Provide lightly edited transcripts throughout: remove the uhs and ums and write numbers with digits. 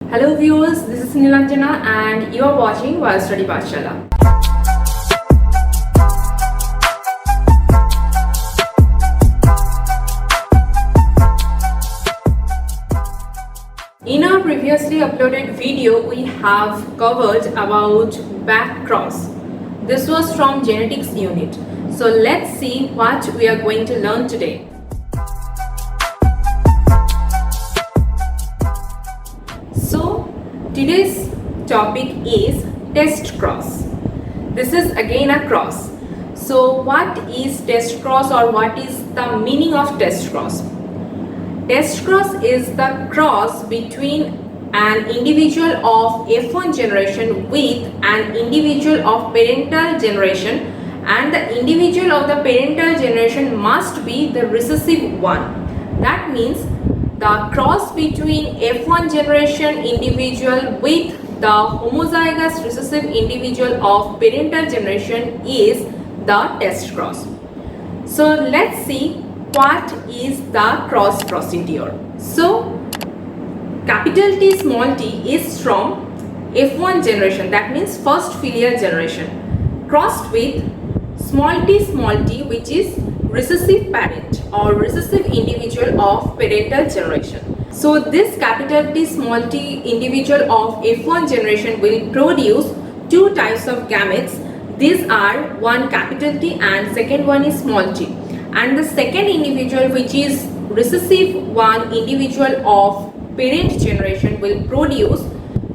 Hello viewers, this is Nilanjana and you are watching Biostudy Pathshala. In our previously uploaded video, we have covered about back cross. This was from genetics unit. So let's see what we are going to learn today. So today's topic is test cross. This is again a cross. So what is test cross, or what is the meaning of test cross? Test cross is the cross between an individual of F1 generation with an individual of parental generation, and the individual of the parental generation must be the recessive one. That means the cross between F1 generation individual with the homozygous recessive individual of parental generation is the test cross. So let's see what is the cross procedure. So capital T small t is from F1 generation, that means first filial generation, crossed with small t which is recessive parent or recessive individual of parental generation. So this capital T small t individual of F1 generation will produce two types of gametes. These are one capital T and second one is small t. And the second individual, which is recessive one individual of parent generation, will produce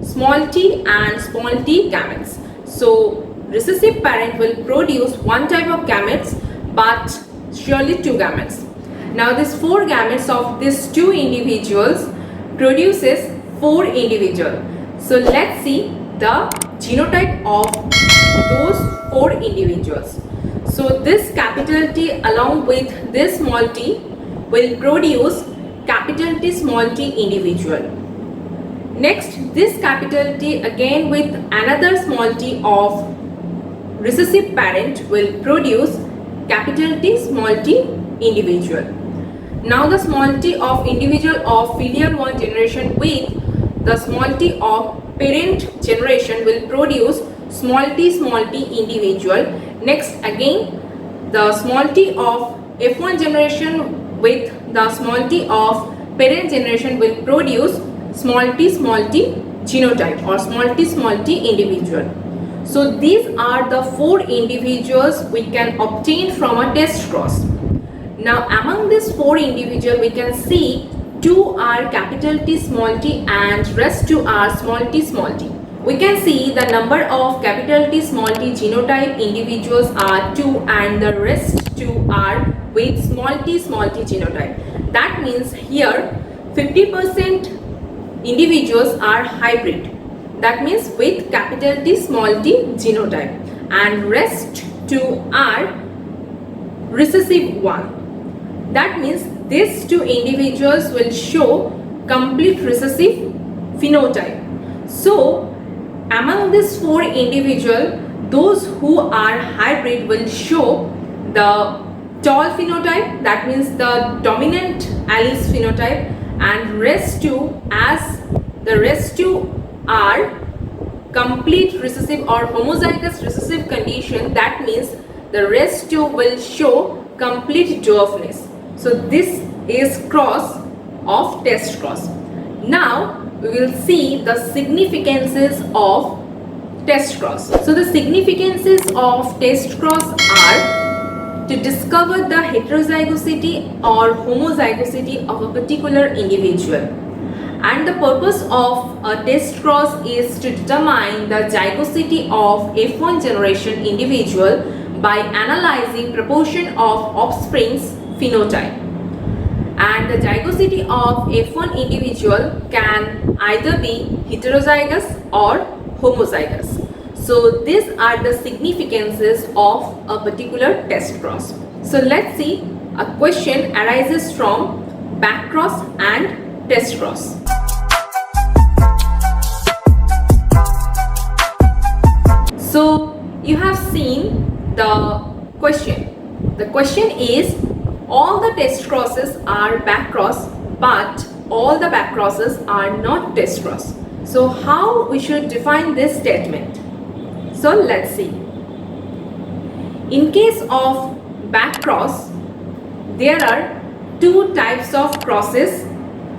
small t and small t gametes. So recessive parent will produce one type of gametes but surely two gametes. Now these four gametes of these two individuals produces four individuals. So let's see the genotype of those four individuals. So this capital T along with this small t will produce capital T small t individual. Next, this capital T again with another small t of recessive parent will produce capital T small t individual. Now the small t of individual of filial 1 generation with the small t of parent generation will produce small t individual. Next again the small t of F1 generation with the small t of parent generation will produce small t genotype or small t individual. So these are the four individuals we can obtain from a test cross. Now among these four individuals we can see two are capital T small t and rest two are small t. We can see the number of capital T small t genotype individuals are 2 and the rest 2 are with small t genotype. That means here 50% individuals are hybrid. That means with capital T small t genotype, and rest 2 are recessive one. That means these two individuals will show complete recessive phenotype. So among these four individuals, those who are hybrid will show the tall phenotype, that means the dominant alleles phenotype, and rest two, as the rest two are complete recessive or homozygous recessive condition, that means the rest two will show complete dwarfness. So this is cross of test cross. Now we will see the significances of test cross. So the significances of test cross are to discover the heterozygosity or homozygosity of a particular individual. And the purpose of a test cross is to determine the zygosity of F1 generation individual by analyzing proportion of offspring's phenotype. And the zygosity of F1 individual can either be heterozygous or homozygous. So these are the significances of a particular test cross. So let's see, a question arises from back cross and test cross. So you have seen the question. The question is, all the test crosses are back cross, but all the back crosses are not test cross. So how we should define this statement? So let's see. In case of back cross, there are two types of crosses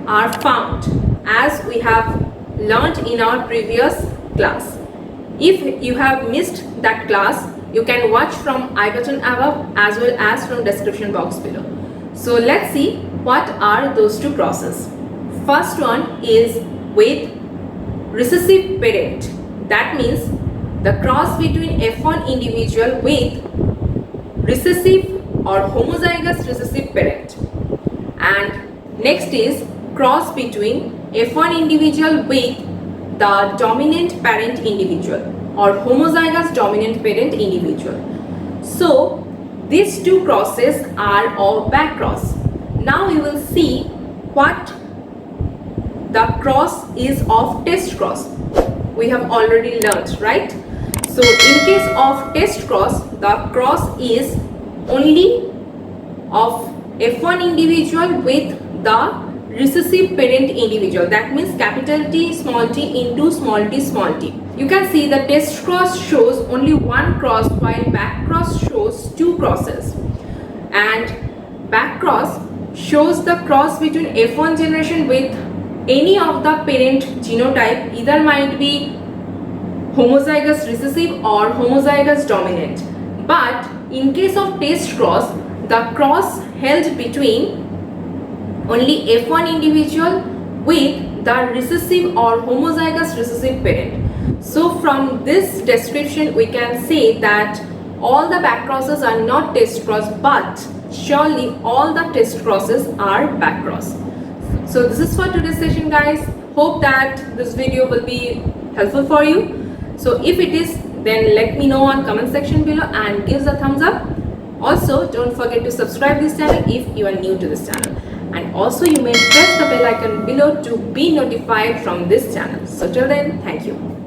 are found, as we have learned in our previous class. If you have missed that class, you can watch from I button above as well as from description box below. So let's see what are those two crosses. First one is with recessive parent. That means the cross between F1 individual with recessive or homozygous recessive parent. And next is cross between F1 individual with the dominant parent individual or homozygous dominant parent individual. So these two crosses are all back cross. Now we will see what the cross is of test cross. We have already learned, right? So in case of test cross, the cross is only of F1 individual with the recessive parent individual. That means capital T small t into small t small t. You can see the test cross shows only one cross while back cross shows two crosses. And back cross shows the cross between F1 generation with any of the parent genotype, either might be homozygous recessive or homozygous dominant. But in case of test cross, the cross held between only F1 individual with the recessive or homozygous recessive parent. So from this description we can say that all the back crosses are not test cross, but surely all the test crosses are back cross. So this is for today's session, guys. Hope that this video will be helpful for you. So if it is, then let me know on comment section below and give a thumbs up. Also, don't forget to subscribe this channel if you are new to this channel. And also you may press the bell icon below to be notified from this channel. So till then, thank you.